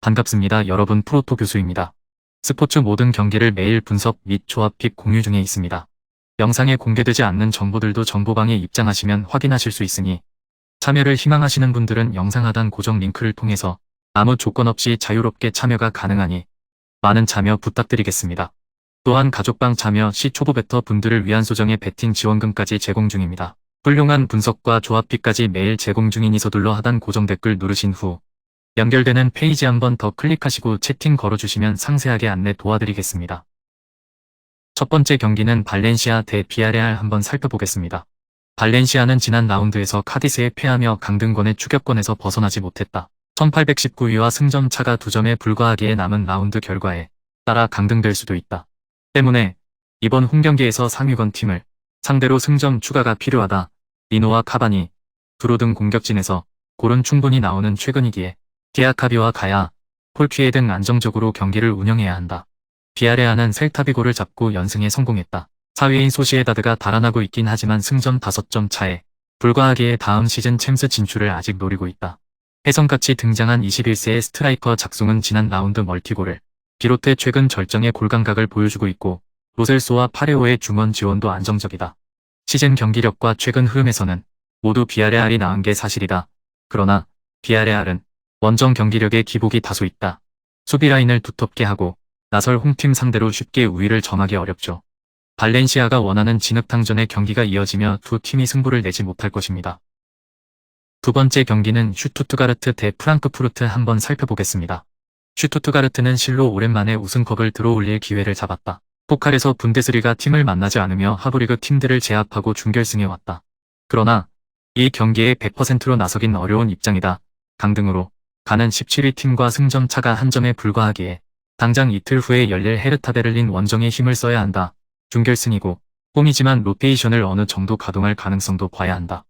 반갑습니다. 여러분, 프로토 교수입니다. 스포츠 모든 경기를 매일 분석 및 조합 픽 공유 중에 있습니다. 영상에 공개되지 않는 정보들도 정보방에 입장하시면 확인하실 수 있으니 참여를 희망하시는 분들은 영상 하단 고정 링크를 통해서 아무 조건 없이 자유롭게 참여가 가능하니 많은 참여 부탁드리겠습니다. 또한 가족방 참여 시 초보 베터 분들을 위한 소정의 베팅 지원금까지 제공 중입니다. 훌륭한 분석과 조합픽까지 매일 제공 중이니 서둘러 하단 고정 댓글 누르신 후 연결되는 페이지 한번 더 클릭하시고 채팅 걸어주시면 상세하게 안내 도와드리겠습니다. 첫 번째 경기는 발렌시아 대 비아레알 한번 살펴보겠습니다. 발렌시아는 지난 라운드에서 카디스에 패하며 강등권의 추격권에서 벗어나지 못했다. 1819위와 승점 차가 2점에 불과하기에 남은 라운드 결과에 따라 강등될 수도 있다. 때문에 이번 홈경기에서 상위권 팀을 상대로 승점 추가가 필요하다. 리노와 카바니, 두로 등 공격진에서 골은 충분히 나오는 최근이기에 디아카비와 가야, 폴퀴에 등 안정적으로 경기를 운영해야 한다. 비아레아는 셀타비고를 잡고 연승에 성공했다. 4위인 소시에다드가 달아나고 있긴 하지만 승점 5점 차에 불과하기에 다음 시즌 챔스 진출을 아직 노리고 있다. 혜성같이 등장한 21세의 스트라이커 작송은 지난 라운드 멀티골을 비롯해 최근 절정의 골감각을 보여주고 있고 로셀소와 파레오의 중원 지원도 안정적이다. 시즌 경기력과 최근 흐름에서는 모두 비아레알이 나은 게 사실이다. 그러나 비아레알은 원정 경기력에 기복이 다소 있다. 수비 라인을 두텁게 하고 나설 홈팀 상대로 쉽게 우위를 점하기 어렵죠. 발렌시아가 원하는 진흙탕전의 경기가 이어지며 두 팀이 승부를 내지 못할 것입니다. 두 번째 경기는 슈투트가르트 대 프랑크푸르트 한번 살펴보겠습니다. 슈투트가르트는 실로 오랜만에 우승컵을 들어올릴 기회를 잡았다. 포칼에서 분데스리가 팀을 만나지 않으며 하부리그 팀들을 제압하고 준결승에 왔다. 그러나 이 경기에 100%로 나서긴 어려운 입장이다. 강등으로 가는 17위 팀과 승점 차가 한 점에 불과하기에 당장 이틀 후에 열릴 헤르타 베를린 원정에 힘을 써야 한다. 준결승이고 홈이지만 로테이션을 어느 정도 가동할 가능성도 봐야 한다.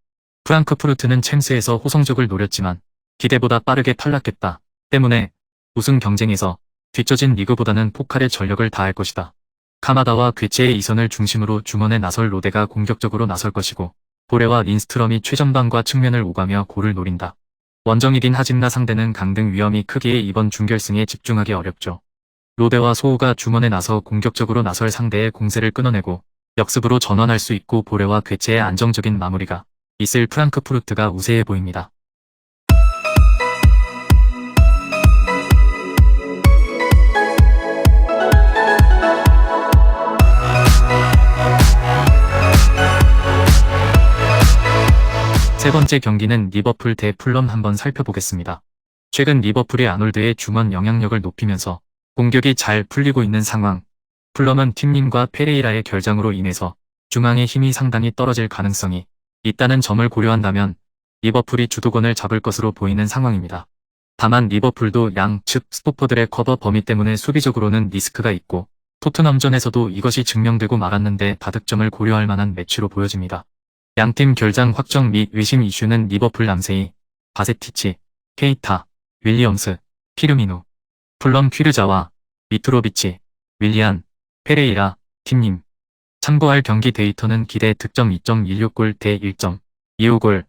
프랑크푸르트는 챔스에서 호성적을 노렸지만 기대보다 빠르게 탈락했다. 때문에 우승 경쟁에서 뒤처진 리그보다는 포칼에 전력을 다할 것이다. 카마다와 괴체의 이선을 중심으로 중원에 나설 로데가 공격적으로 나설 것이고 보레와 린스트럼이 최전방과 측면을 오가며 골을 노린다. 원정이긴 하지만 상대는 강등 위험이 크기에 이번 준결승에 집중하기 어렵죠. 로데와 소우가 중원에 나서 공격적으로 나설 상대의 공세를 끊어내고 역습으로 전환할 수 있고 보레와 괴체의 안정적인 마무리가 있을 프랑크푸르트가 우세해 보입니다. 세 번째 경기는 리버풀 대 풀럼 한번 살펴보겠습니다. 최근 리버풀이 아놀드의 중원 영향력을 높이면서 공격이 잘 풀리고 있는 상황. 풀럼은 팀님과 페레이라의 결장으로 인해서 중앙의 힘이 상당히 떨어질 가능성이 있다는 점을 고려한다면 리버풀이 주도권을 잡을 것으로 보이는 상황입니다. 다만 리버풀도 양측 스토퍼들의 커버 범위 때문에 수비적으로는 리스크가 있고 토트넘전에서도 이것이 증명되고 말았는데 다득점을 고려할 만한 매치로 보여집니다. 양팀 결장 확정 및 의심 이슈는 리버풀 남세이, 바세티치, 케이타, 윌리엄스, 피르미누, 풀럼 퀴르자와 미트로비치, 윌리안, 페레이라, 팀님. 참고할 경기 데이터는 기대 득점 2.16골 대 1.25골,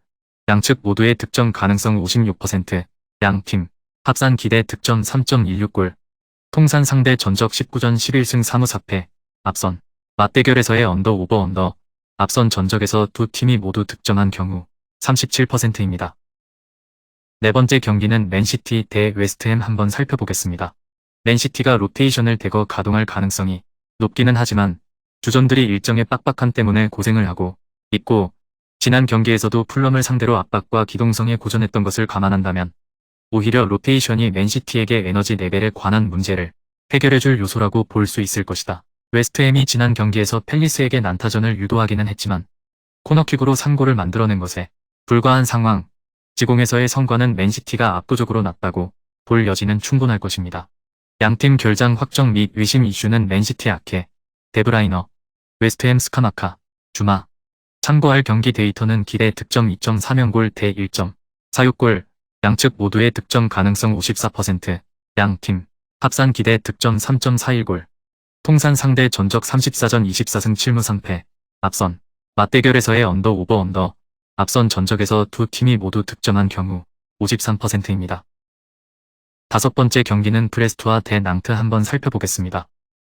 양측 모두의 득점 가능성 56%, 양팀 합산 기대 득점 3.16골, 통산 상대 전적 19전 11승 3무 4패, 앞선 맞대결에서의 언더 오버 언더, 앞선 전적에서 두 팀이 모두 득점한 경우 37%입니다. 네 번째 경기는 맨시티 대 웨스트햄 한번 살펴보겠습니다. 맨시티가 로테이션을 대거 가동할 가능성이 높기는 하지만 주전들이 일정에 빡빡한 때문에 고생을 하고 있고 지난 경기에서도 풀럼을 상대로 압박과 기동성에 고전했던 것을 감안한다면 오히려 로테이션이 맨시티에게 에너지 레벨에 관한 문제를 해결해줄 요소라고 볼 수 있을 것이다. 웨스트햄이 지난 경기에서 팰리스에게 난타전을 유도하기는 했지만 코너킥으로 3골을 만들어낸 것에 불과한 상황, 지공에서의 성과는 맨시티가 압도적으로 낮다고 볼 여지는 충분할 것입니다. 양팀 결장 확정 및 의심 이슈는 맨시티 아케, 데브라이너, 웨스트햄 스카마카, 주마. 참고할 경기 데이터는 기대 득점 2.4명골 대 1.46골, 양측 모두의 득점 가능성 54%, 양팀 합산 기대 득점 3.41골. 통산 상대 전적 34전 24승 7무 3패, 앞선 맞대결에서의 언더 오버 언더, 앞선 전적에서 두 팀이 모두 득점한 경우 53%입니다. 다섯 번째 경기는 브레스트와 대 낭트 한번 살펴보겠습니다.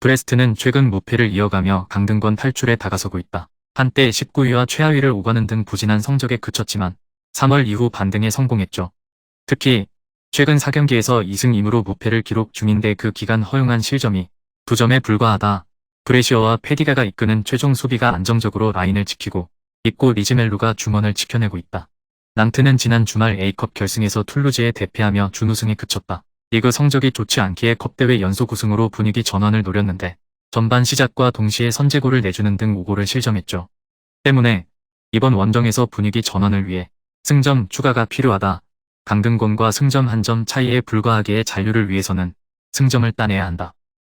브레스트는 최근 무패를 이어가며 강등권 탈출에 다가서고 있다. 한때 19위와 최하위를 오가는 등 부진한 성적에 그쳤지만 3월 이후 반등에 성공했죠. 특히 최근 4경기에서 2승 2무로 무패를 기록 중인데 그 기간 허용한 실점이 2점에 불과하다. 브레시어와 페디가가 이끄는 최종 수비가 안정적으로 라인을 지키고 있고 리즈멜루가 중원을 지켜내고 있다. 낭트는 지난 주말 A컵 결승에서 툴루즈에 대패하며 준우승에 그쳤다. 리그 성적이 좋지 않기에 컵대회 연속 우승으로 분위기 전환을 노렸는데 전반 시작과 동시에 선제골을 내주는 등 5골을 실점했죠. 때문에 이번 원정에서 분위기 전환을 위해 승점 추가가 필요하다. 강등권과 승점 1점 차이에 불과하기에 잔류를 위해서는 승점을 따내야 한다.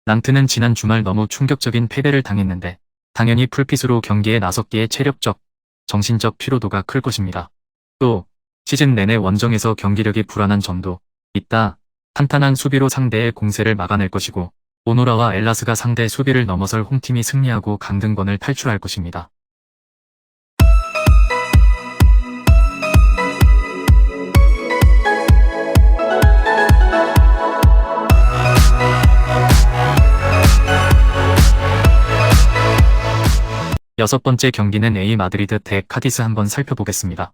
낭트는 지난 주말 너무 충격적인 패배를 당했는데 당연히 풀핏으로 경기에 나섰기에 체력적, 정신적 피로도가 클 것입니다. 또 시즌 내내 원정에서 경기력이 불안한 점도 있다. 탄탄한 수비로 상대의 공세를 막아낼 것이고 오노라와 엘라스가 상대 수비를 넘어설 홈팀이 승리하고 강등권을 탈출할 것입니다. 여섯 번째 경기는 A 마드리드 대 카디스 한번 살펴보겠습니다.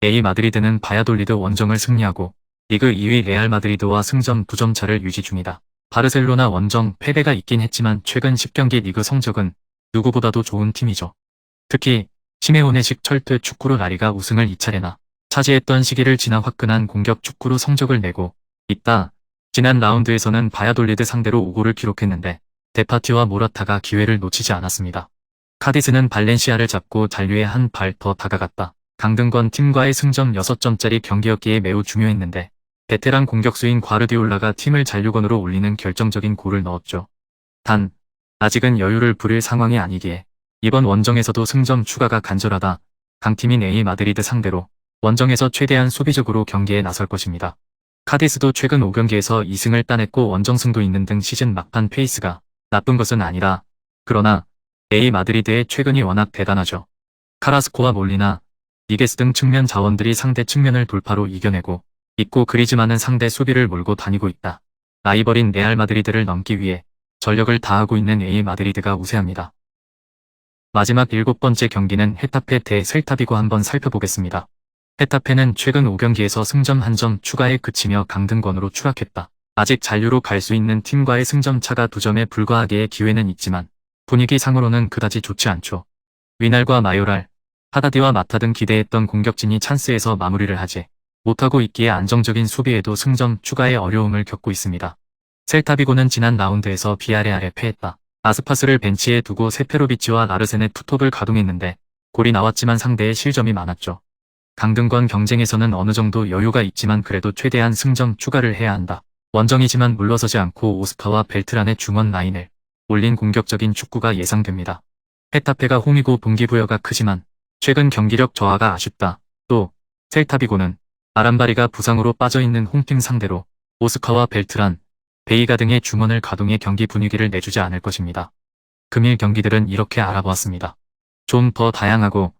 A 마드리드는 바야돌리드 원정을 승리하고 리그 2위 레알 마드리드와 승점 2점 차를 유지 중이다. 바르셀로나 원정 패배가 있긴 했지만 최근 10경기 리그 성적은 누구보다도 좋은 팀이죠. 특히 시메오네식 철퇴 축구로 라리가 우승을 2차례나 차지했던 시기를 지나 화끈한 공격 축구로 성적을 내고 있다. 지난 라운드에서는 바야돌리드 상대로 5골을 기록했는데 데파티와 모라타가 기회를 놓치지 않았습니다. 카디스는 발렌시아를 잡고 잔류에 한 발 더 다가갔다. 강등권 팀과의 승점 6점짜리 경기였기에 매우 중요했는데 베테랑 공격수인 과르디올라가 팀을 잔류권으로 올리는 결정적인 골을 넣었죠. 단 아직은 여유를 부릴 상황이 아니기에 이번 원정에서도 승점 추가가 간절하다. 강팀인 A 마드리드 상대로 원정에서 최대한 수비적으로 경기에 나설 것입니다. 카디스도 최근 5경기에서 2승을 따냈고 원정승도 있는 등 시즌 막판 페이스가 나쁜 것은 아니다. 그러나 A 마드리드의 최근이 워낙 대단하죠. 카라스코와 몰리나, 니게스 등 측면 자원들이 상대 측면을 돌파로 이겨내고 있고 그리즈만은 상대 수비를 몰고 다니고 있다. 라이벌인 레알 마드리드를 넘기 위해 전력을 다하고 있는 A 마드리드가 우세합니다. 마지막 7번째 경기는 헤타페 대 셀타비고 한번 살펴보겠습니다. 헤타페는 최근 5경기에서 승점 1점 추가에 그치며 강등권으로 추락했다. 아직 잔류로 갈 수 있는 팀과의 승점 차가 2점에 불과하기에 기회는 있지만 분위기상으로는 그다지 좋지 않죠. 위날과 마요랄, 하다디와 마타 등 기대했던 공격진이 찬스에서 마무리를 하지 못하고 있기에 안정적인 수비에도 승점 추가에 어려움을 겪고 있습니다. 셀타비고는 지난 라운드에서 비아레알에 패했다. 아스파스를 벤치에 두고 세페로비치와 라르센의 투톱을 가동했는데 골이 나왔지만 상대의 실점이 많았죠. 강등권 경쟁에서는 어느 정도 여유가 있지만 그래도 최대한 승점 추가를 해야 한다. 원정이지만 물러서지 않고 오스카와 벨트란의 중원 라인을 올린 공격적인 축구가 예상됩니다. 헤타페가 홈이고 동기부여가 크지만 최근 경기력 저하가 아쉽다. 또 셀타비고는 아람바리가 부상으로 빠져있는 홈팀 상대로 오스카와 벨트란, 베이가 등의 중원을 가동해 경기 분위기를 내주지 않을 것입니다. 금일 경기들은 이렇게 알아보았습니다. 좀 더 다양하고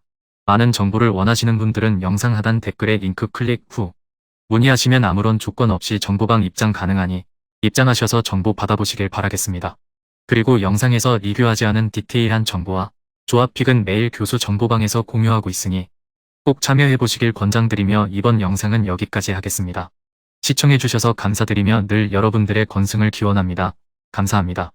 많은 정보를 원하시는 분들은 영상 하단 댓글에 링크 클릭 후 문의하시면 아무런 조건 없이 정보방 입장 가능하니 입장하셔서 정보 받아보시길 바라겠습니다. 그리고 영상에서 리뷰하지 않은 디테일한 정보와 조합픽은 매일 교수 정보방에서 공유하고 있으니 꼭 참여해보시길 권장드리며 이번 영상은 여기까지 하겠습니다. 시청해주셔서 감사드리며 늘 여러분들의 건승을 기원합니다. 감사합니다.